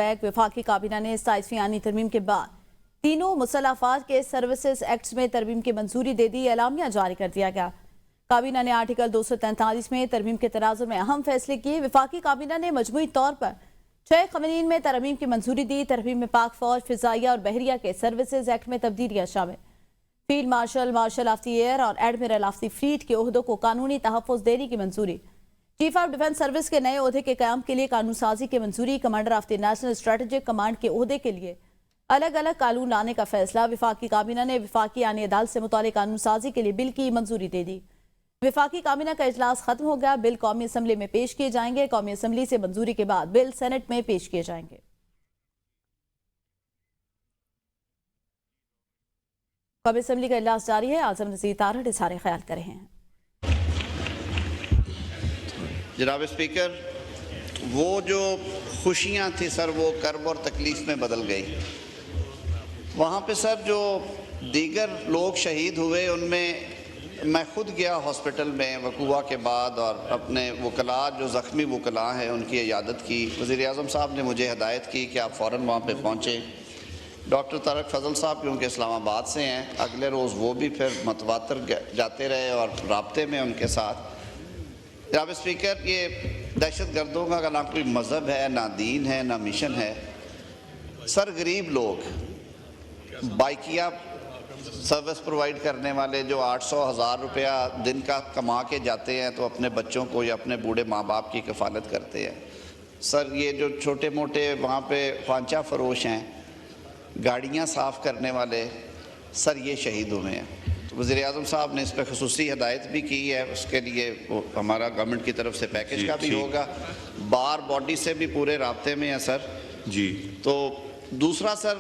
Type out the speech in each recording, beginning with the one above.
Act वफाकी काबीना ने 27वीं आनी तरमीम के बाद तीनों मुसल्लफात के सर्विसेज एक्ट में तरमीम की मंजूरी दे दी। एलामिया जारी कर दिया गया। काबीना ने आर्टिकल 243 में तरमीम के तनाजुर में अहम फैसले किए। वफाकी काबीना ने मजमूई तौर पर 6 कवानीन में तरमीम की मंजूरी दी। तरमीम में पाक फौज, फिजाइया और बहरिया के सर्विसेज एक्ट में तब्दीलियां शामिल। Field marshal, marshal of the air और एडमिरल ऑफ द फ्लीट के ओहदों को कानूनी तहफ़्फ़ुज़ देने की मंजूरी। चीफ ऑफ डिफेंस सर्विस के नए ओहदे के क़याम के लिए कानून साजी की मंजूरी। Commander of the national strategic command के ओहदे के लिए अलग अलग कानून लाने का फैसला। वफाकी काबीना ने वफाकी आनी अदालत से मुताल्लिक़ कानून साजी के लिए बिल की मंजूरी दे दी। वफाकी काबीना का इजलास खत्म हो गया। बिल कौमी असम्बली में पेश किए जाएंगे। कौमी असम्बली से मंजूरी के बाद बिल सेनेट में पेश किए जाएंगे। कौमी असम्बली का इजलास जारी है। आजम नज़ीर तारड़ इज़हार ख्याल कर रहे हैं। जनाब स्पीकर, वो जो खुशियाँ थी सर वो कर्ब और तकलीफ़ में बदल गई। वहाँ पे सर जो दीगर लोग शहीद हुए उनमें मैं ख़ुद गया हॉस्पिटल में वकूआ के बाद और अपने वकला जो ज़ख्मी वकला हैं उनकी इयादत की। वज़ीर-ए-आज़म साहब ने मुझे हिदायत की कि आप फ़ौरन वहाँ पे पहुँचें। डॉक्टर तारक फजल साहब क्योंकि इस्लामाबाद से हैं, अगले रोज़ वो भी फिर मतवातर जाते रहे और राब्ते में उनके साथ। जनाब स्पीकर, ये दहशत गर्दों का ना कोई मज़हब है, ना दीन है, ना मिशन है। सर गरीब लोग बाइकिया सर्विस प्रोवाइड करने वाले जो 800-1000 रुपया दिन का कमा के जाते हैं तो अपने बच्चों को या अपने बूढ़े माँ बाप की कफ़ालत करते हैं। सर ये जो छोटे मोटे वहाँ पे ख्वांचा फरोश हैं, गाड़ियाँ साफ़ करने वाले, सर ये शहीद हुए हैं। वज़ीर-ए-आज़म साहब ने इस पर ख़ुसूसी हिदायत भी की है। उसके लिए वो हमारा गवर्नमेंट की तरफ से पैकेज का भी होगा। बार बॉडी से भी पूरे राब्ते में है सर जी। तो दूसरा सर,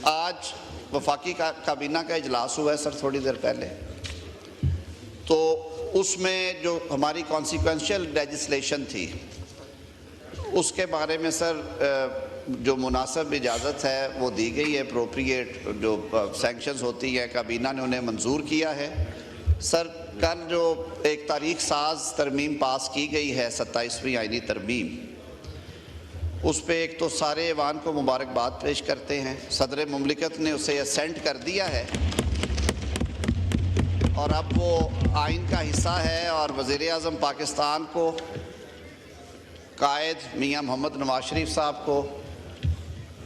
आज वफाकी काबीना का इजलास हुआ है सर थोड़ी देर पहले, तो उसमें जो हमारी कॉन्सिक्वेंशियल लेजिस्लेशन थी उसके बारे में सर जो मुनासिब इजाज़त है वो दी गई है। अप्रोप्रिएट जो सैंक्शंस होती है काबीना ने उन्हें मंजूर किया है। सर कल जो एक तारीख साज तरमीम पास की गई है 27वीं आइनी तरमीम, उस पर एक तो सारे ऐवान को मुबारकबाद पेश करते हैं। सदर मुमलिकत ने उसे असेंट कर दिया है और अब वो आइन का हिस्सा है और वज़ीर-ए-आज़म पाकिस्तान को, कायद मियाँ मोहम्मद नवाज शरीफ साहब को,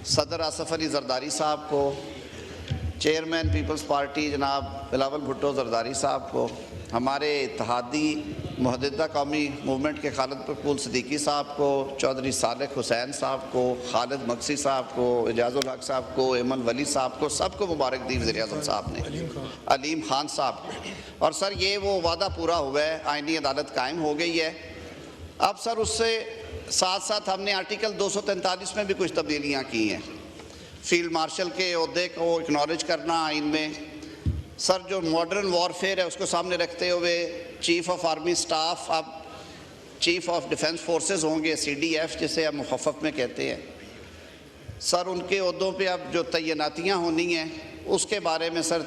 सदर आसफ अली जरदारी साहब को, चेयरमैन पीपल्स पार्टी जनाब बिलावल भुट्टो जरदारी साहब को, हमारे इत्तेहादी मुहद्दिदा कौमी मूवमेंट के खालिद मकबूल सिद्दीकी साहब को, चौधरी सालेह हुसैन साहब को, खालिद मक्सी साहब को, एजाजुल हक साहब को, एमन वली साहब को, सबको मुबारक दी वज़ीर-ए-आज़म साहब ने, अलीम खान साहब को। और सर ये वो वादा पूरा हुआ है, आइनी अदालत कायम हो गई है। अब सर उससे साथ साथ हमने आर्टिकल 243 में भी कुछ तब्दीलियाँ की हैं। फील्ड मार्शल के ओहदे को एक्नॉलेज करना आइन में। सर जो मॉडर्न वॉरफेयर है उसको सामने रखते हुए चीफ ऑफ आर्मी स्टाफ अब चीफ ऑफ डिफेंस फोर्सेस होंगे, CDF जिसे हम मुखफ़्फ़ में कहते हैं। सर उनके ओहदों पे अब जो तैनातियाँ होनी हैं उसके बारे में सर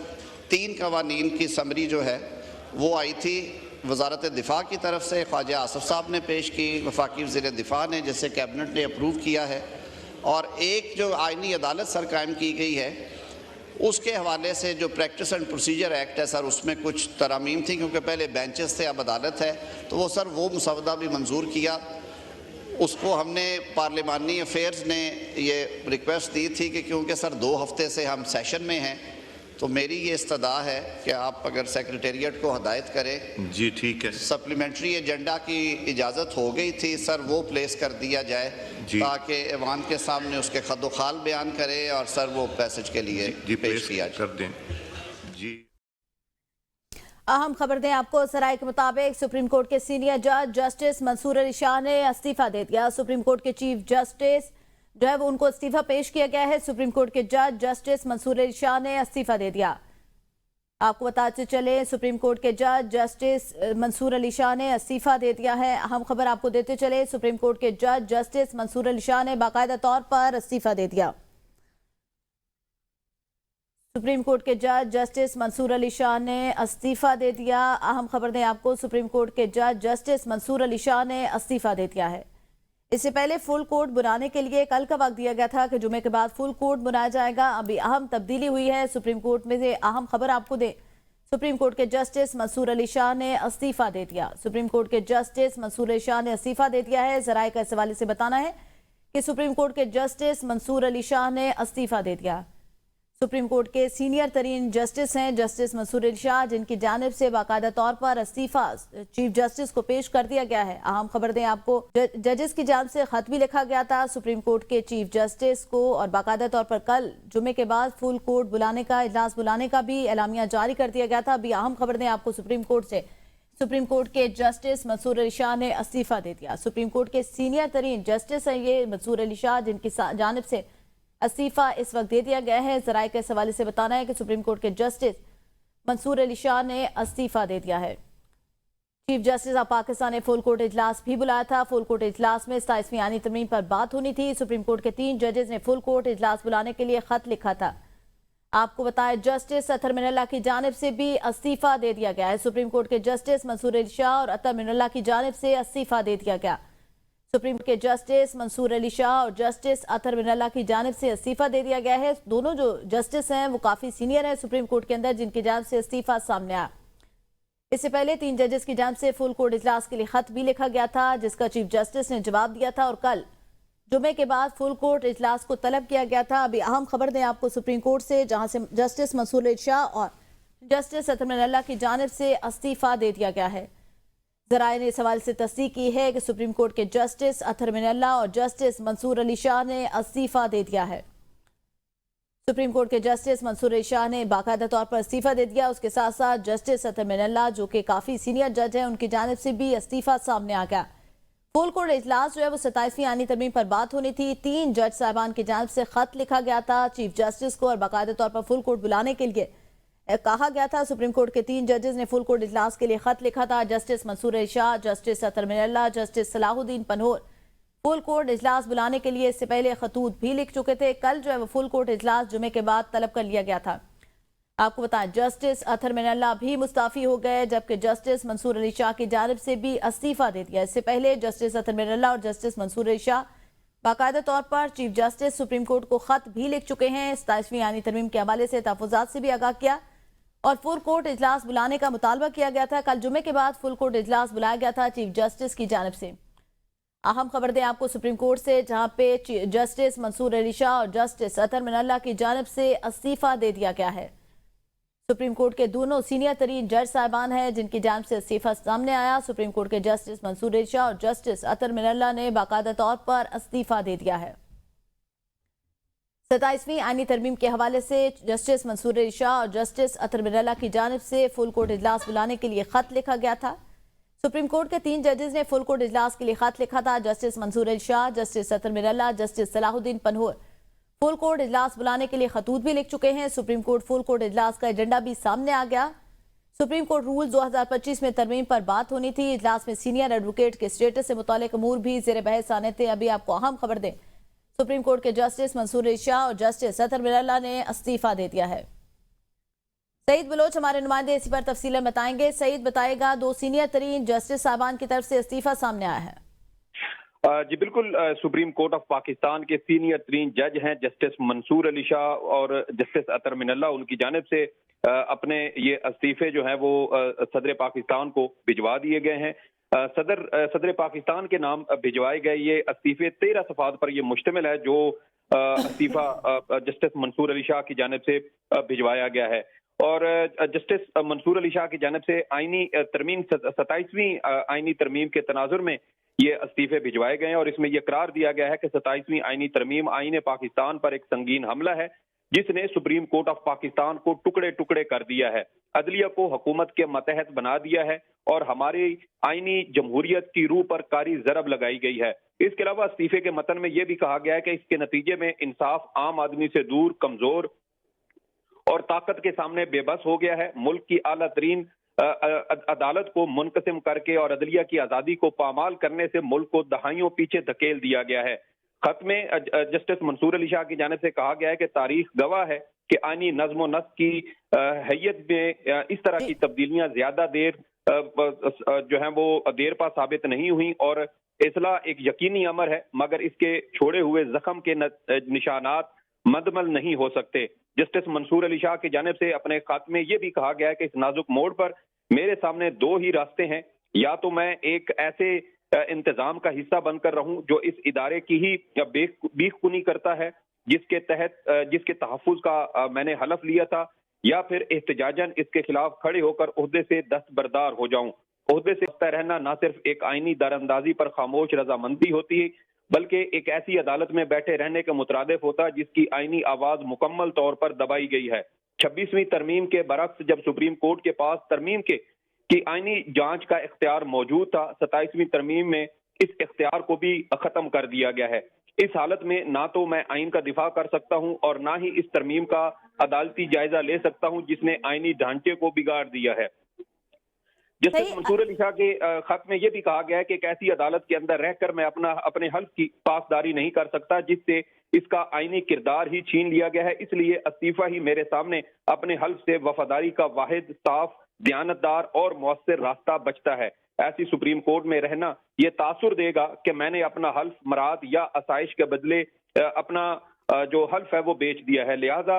3 कवानीन की समरी जो है वो आई थी वज़ारत दिफ़ा की तरफ से। ख्वाजा आसफ़ साहब ने पेश की, वफाकी वज़ीर दिफ़ा ने, जिसे कैबिनेट ने अप्रूव किया है। और एक जो आइनी अदालत सर कायम की गई है उसके हवाले से जो प्रैक्टिस एंड प्रोसीजर एक्ट है सर उसमें कुछ तरामीम थी, क्योंकि पहले बेंचेस थे अब अदालत है, तो वो सर वो मसवदा भी मंजूर किया। उसको हमने पार्लिमानी अफेयर्स ने ये रिक्वेस्ट दी थी कि क्योंकि सर 2 हफ्ते से हम सेशन में हैं तो मेरी ये इस्तदा है कि आप अगर सेक्रेटेरिएट को हदायत करें। जी ठीक है। सप्लीमेंट्री एजेंडा की इजाज़त हो गई थी सर, वो प्लेस कर दिया जाए ताकि ऐवान के सामने उसके खदोखाल बयान करें और सर वो पैसेज के लिए पेश किया कर दें। जी अहम खबर दें आपको, सराय के मुताबिक सुप्रीम कोर्ट के सीनियर जज जस्टिस मंसूर अली शाह ने इस्तीफा दे दिया। सुप्रीम कोर्ट के चीफ जस्टिस जो है वो उनको इस्तीफा पेश किया गया है। सुप्रीम कोर्ट के जज जस्टिस मंसूर अली शाह ने इस्तीफा दे दिया। आपको बताते चले सुप्रीम कोर्ट के जज जस्टिस मंसूर अली शाह ने इस्तीफा दे दिया है। अहम खबर आपको देते चले, सुप्रीम कोर्ट के जज जस्टिस मंसूर अली शाह ने बाकायदा तौर पर इस्तीफा दे दिया। सुप्रीम कोर्ट के जज जस्टिस मंसूर अली शाह ने इस्तीफा दे दिया। अहम खबर दें आपको, सुप्रीम कोर्ट के जज जस्टिस मंसूर अली शाह ने इस्तीफा दे दिया है। इससे पहले फुल कोर्ट बुलाने के लिए कल का वक्त दिया गया था कि जुमे के बाद फुल कोर्ट बुलाया जाएगा। अभी अहम तब्दीली हुई है सुप्रीम कोर्ट में से अहम खबर आपको दे। सुप्रीम कोर्ट के जस्टिस मंसूर अली शाह ने इस्तीफा दे दिया। सुप्रीम कोर्ट के जस्टिस मंसूर अली शाह ने इस्तीफा दे दिया है। जराये का इस हवाले से बताना है कि सुप्रीम कोर्ट के जस्टिस मंसूर अली शाह ने इस्तीफा दे दिया। सुप्रीम कोर्ट के सीनियर तरीन जस्टिस हैं जस्टिस मंसूर अली शाह, जिनकी जानिब से बाकायदा तौर पर इस्तीफा चीफ जस्टिस को पेश कर दिया गया है। अहम खबर दें आपको, जजेस की जानिब से खत भी लिखा गया था सुप्रीम कोर्ट के चीफ जस्टिस को और बाकायदा तौर पर कल जुमे के बाद फुल कोर्ट बुलाने का, इजलास बुलाने का भी एलामिया जारी कर दिया गया था। अभी अहम खबर दें आपको सुप्रीम कोर्ट से, सुप्रीम कोर्ट के जस्टिस मंसूर अली शाह ने इस्तीफा दे दिया। सुप्रीम कोर्ट के सीनियर तरीन जस्टिस हैं ये मंसूर अली शाह, जिनकी जानिब से इस्तीफा इस वक्त दे दिया गया है। जराये के इस हवाले से बताना है कि सुप्रीम कोर्ट के जस्टिस मंसूर अली शाह ने इस्तीफा दे दिया है। चीफ जस्टिस ऑफ पाकिस्तान ने फुल कोर्ट इजलास भी बुलाया था। फुल कोर्ट इजलास में 27वीं आईनी तरमीम पर बात होनी थी। सुप्रीम कोर्ट के 3 जजेस ने फुल कोर्ट इजलास बुलाने के लिए खत लिखा था। आपको बताया जस्टिस अतर मिनल्ला की जानिब से भी इस्तीफा दे दिया गया है। सुप्रीम कोर्ट के जस्टिस मंसूर अली शाह और अतर मिनल्ला की जानिब से इस्तीफा दे दिया गया। सुप्रीम कोर्ट के जस्टिस मंसूर अली शाह और जस्टिस अतर मिनल्ला की जानिब से इस्तीफा दे दिया गया है। दोनों जो जस्टिस हैं वो काफी सीनियर हैं सुप्रीम कोर्ट के अंदर, जिनकी जानिब से इस्तीफा सामने आया। इससे पहले 3 जजेस की जानिब से फुल कोर्ट इजलास के लिए खत भी लिखा गया था, जिसका चीफ जस्टिस ने जवाब दिया था और कल जुमे के बाद फुल कोर्ट इजलास को तलब किया गया था। अभी अहम खबर दें आपको सुप्रीम कोर्ट से, जहां से जस्टिस मंसूर अली शाह और जस्टिस अतर मिनल्ला की जानिब से इस्तीफा दे दिया गया है। जराये ने इस सवाल से तस्दीक की है कि सुप्रीम कोर्ट के जस्टिस अतर मिनल्ला और जस्टिस मंसूर अली शाह ने इस्तीफा दे दिया है। सुप्रीम कोर्ट के जस्टिस मंसूर अली शाह ने बाकायदा तौर पर इस्तीफा दे दिया। उसके साथ साथ जस्टिस अतर मिनल्ला, जो कि काफी सीनियर जज हैं, उनकी जानिब से भी इस्तीफा सामने आ गया। फुल कोर्ट इजलास जो है वो 27वीं आनी तरमीम पर बात होनी थी। 3 जज साहबान की जानिब से खत लिखा गया था चीफ जस्टिस को और बाकायदा तौर पर फुल कोर्ट बुलाने के लिए कहा गया था। सुप्रीम कोर्ट के 3 जजेस ने फुल कोर्ट इजलास के लिए खत लिखा था। Justice Mansoor Ali Shah, justice Athar Minallah, justice Salahuddin Panhwar full court इजलास बुलाने के लिए इससे पहले खतूत भी लिख चुके थे। कल जो है वो फुल कोर्ट इजलास जुमे के बाद तलब कर लिया गया था। आपको बताएं जस्टिस अतर मिनल्ला भी मुस्ताफी हो गए, जबकि जस्टिस मंसूर अली शाह की जानिब से भी इस्तीफा दे दिया। इससे पहले जस्टिस अतर मिनल्ला और जस्टिस मंसूर अली शाह बाकायदा तौर पर चीफ जस्टिस सुप्रीम कोर्ट को खत भी लिख चुके हैं। 27वीं आनी तरमीम के हवाले से तहफ़्फ़ुज़ात से भी आगाह किया और फुल कोर्ट इजलास बुलाने का मुतालबा किया गया था। कल जुमे के बाद फुल कोर्ट इजलास बुलाया गया था चीफ जस्टिस की जानिब से। अहम खबर दें आपको सुप्रीम कोर्ट से, जहां पे जस्टिस मंसूर अली शाह और जस्टिस अतर मिनल्ला की जानिब से इस्तीफा दे दिया गया है। सुप्रीम कोर्ट के दोनों सीनियर तरीन जज साहबान हैं जिनकी जानिब से इस्तीफा सामने आया। सुप्रीम कोर्ट के जस्टिस मंसूर अली शाह और जस्टिस अतर मिनल्ला ने बाकायदा तौर पर इस्तीफा दे दिया है। 27वीं आईनी तरमीम के हवाले से जस्टिस मंसूर अली शाह और जस्टिस अतर मिनल्ला की जानिब से फुल कोर्ट इजलास बुलाने के लिए खत लिखा गया था। सुप्रीम कोर्ट के 3 जजेस ने फुल कोर्ट इजलास के लिए खत लिखा था। Justice Mansoor Ali Shah, justice Athar Minallah, justice Salahuddin Panhwar full court इजलास बुलाने के लिए खतूत भी लिख चुके हैं। सुप्रीम कोर्ट फुल कोर्ट इजलास का एजेंडा भी सामने आ गया। सुप्रीम कोर्ट रूल 2025 में तरमीम पर बात होनी थी। इजलास में सीनियर एडवोकेट के स्टेटस से मुतालिक अमूर भी जेर बहस आने थे। अभी आपको अहम खबर दें, सुप्रीम कोर्ट के जस्टिस मंसूर अली शाह और जस्टिस अतर मिनल्ला ने इस्तीफा दे दिया है। सईद बलोच हमारे नुमाइंदे इसी पर तफसीलन बताएंगे। सईद बताएगा, 2 सीनियर तरीन जस्टिस साहबान की तरफ से इस्तीफा सामने आया है। जी बिल्कुल, सुप्रीम कोर्ट ऑफ पाकिस्तान के सीनियर तरीन जज हैं जस्टिस मंसूर अली शाह और जस्टिस अतर मिनल्ला, उनकी जानिब से अपने ये इस्तीफे जो हैं वो सदर पाकिस्तान को भिजवा दिए गए हैं। सदर पाकिस्तान के नाम भिजवाए गए ये इस्तीफे 13 सफ़ात पर ये मुश्तमिल है, जो इस्तीफा जस्टिस मंसूर अली शाह की जानिब से भिजवाया गया है। और जस्टिस मंसूर अली शाह की जानिब से आईनी तरमीम 27वीं आईनी तरमीम के तनाजुर में ये इस्तीफे भिजवाए गए हैं और इसमें यह करार दिया गया है कि 27वीं आईनी तरमीम आईन पाकिस्तान पर एक संगीन हमला है, जिसने सुप्रीम कोर्ट ऑफ पाकिस्तान को टुकड़े टुकड़े कर दिया है, अदलिया को हुकूमत के मतहत बना दिया है और हमारी आईनी जमहूरियत की रूह पर कारी जरब लगाई गई है। इसके अलावा इस्तीफे के मतन में यह भी कहा गया है कि इसके नतीजे में इंसाफ आम आदमी से दूर, कमजोर और ताकत के सामने बेबस हो गया है। मुल्क की आला तरीन अदालत को मुनकसिम करके और अदलिया की आजादी को पामाल करने से मुल्क को दहाइयों पीछे धकेल दिया गया है। खत में जस्टिस मंसूर अली शाह की जानिब से कहा गया है कि तारीख गवाह है कि आईनी नज्म व नस्क की हैयत में इस तरह की तब्दीलियां ज्यादा देर जो है वो देर पा साबित नहीं हुई और इस्लाह एक यकीनी अमर है, मगर इसके छोड़े हुए जख्म के निशानात मदमल नहीं हो सकते। जस्टिस मंसूर अली शाह की जानिब से अपने खात में ये भी कहा गया है कि इस नाजुक मोड़ पर मेरे सामने दो ही रास्ते हैं, या तो मैं एक ऐसे इंतजाम का हिस्सा बनकर रहूं जो इस इदारे की ही बीखकुनी करता है, जिसके तहफ्फुज का मैंने हलफ लिया था, या फिर एहतजाजन इसके खिलाफ खड़े होकर ओहदे से दस्तबरदार हो जाऊं। ओहदे से हटता रहना ना सिर्फ एक आईनी दरअंदाजी पर खामोश रजामंदी होती है, बल्कि एक ऐसी अदालत में बैठे रहने के मुतरादिफ होता जिसकी आईनी आवाज मुकम्मल तौर पर दबाई गई है। 26वीं तरमीम के बरक्स जब सुप्रीम कोर्ट के पास तरमीम की आईनी जांच का इख्तियार मौजूद था, 27वीं तरमीम में इस इख्तियार को भी खत्म कर दिया गया है। इस हालत में ना तो मैं आइन का दिफा कर सकता हूं और ना ही इस तरमीम का अदालती जायजा ले सकता हूं जिसने आईनी ढांचे को बिगाड़ दिया है। जस्टिस मंसूर अली शाह के खत में यह भी कहा गया है कि एक ऐसी अदालत के अंदर रहकर मैं अपने हल्फ की पासदारी नहीं कर सकता जिससे इसका आईनी किरदार ही छीन लिया गया है, इसलिए इस्तीफा ही मेरे सामने अपने हल्फ से वफादारी का वाहिद, साफ, दयानतदार और मौसर रास्ता बचता है। ऐसी सुप्रीम कोर्ट में रहना यह तासुर देगा कि मैंने अपना हल्फ मराद या आसाइश के बदले अपना जो हल्फ है वो बेच दिया है। लिहाजा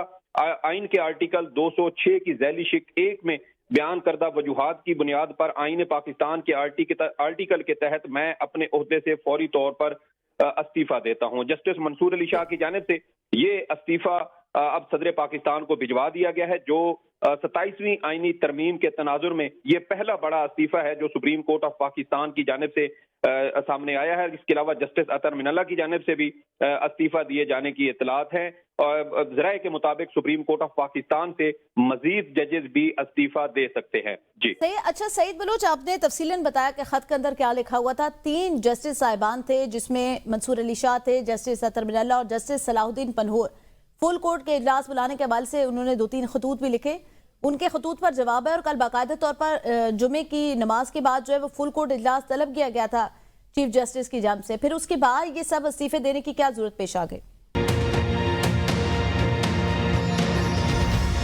आइन के आर्टिकल 206 की झैली शिक 1 में बयान करदा वजूहात की बुनियाद पर आईन पाकिस्तान के आर्टिकल के तहत मैं अपने ओहदे से फौरी तौर पर इस्तीफा देता हूं। जस्टिस मंसूर अली शाह की जानिब से ये इस्तीफा अब सदर पाकिस्तान को भिजवा दिया गया है, जो 27वीं आईनी तरमीम के तनाजुर में ये पहला बड़ा इस्तीफा है जो सुप्रीम कोर्ट ऑफ पाकिस्तान की जानिब से सामने आया है। इसके अलावा जस्टिस अतर मिनल्ला की जानिब से भी इस्तीफा दिए जाने की इतलात है और ज़राए के मुताबिक सुप्रीम कोर्ट ऑफ पाकिस्तान से मजीद जजेस भी इस्तीफा दे सकते हैं। जी सही। अच्छा सईद बलोच, आपने तफसीलन बताया कि खत के अंदर क्या लिखा हुआ था। 3 जस्टिस साहिबान थे जिसमें मंसूर अली शाह थे, जस्टिस अतर मिनल्ला और जस्टिस सलाहुद्दीन पनहूर। फुल कोर्ट के इजलास बुलाने के हवाले से उन्होंने 2-3 खतूत भी लिखे, उनके खतूत पर जवाब है और कल बाकायदा तौर पर जुमे की नमाज के बाद जो है वो फुल कोर्ट इजलास तलब किया गया था चीफ जस्टिस की जानिब से। फिर उसके बाद ये सब इस्तीफे देने की क्या जरूरत पेश आ गई?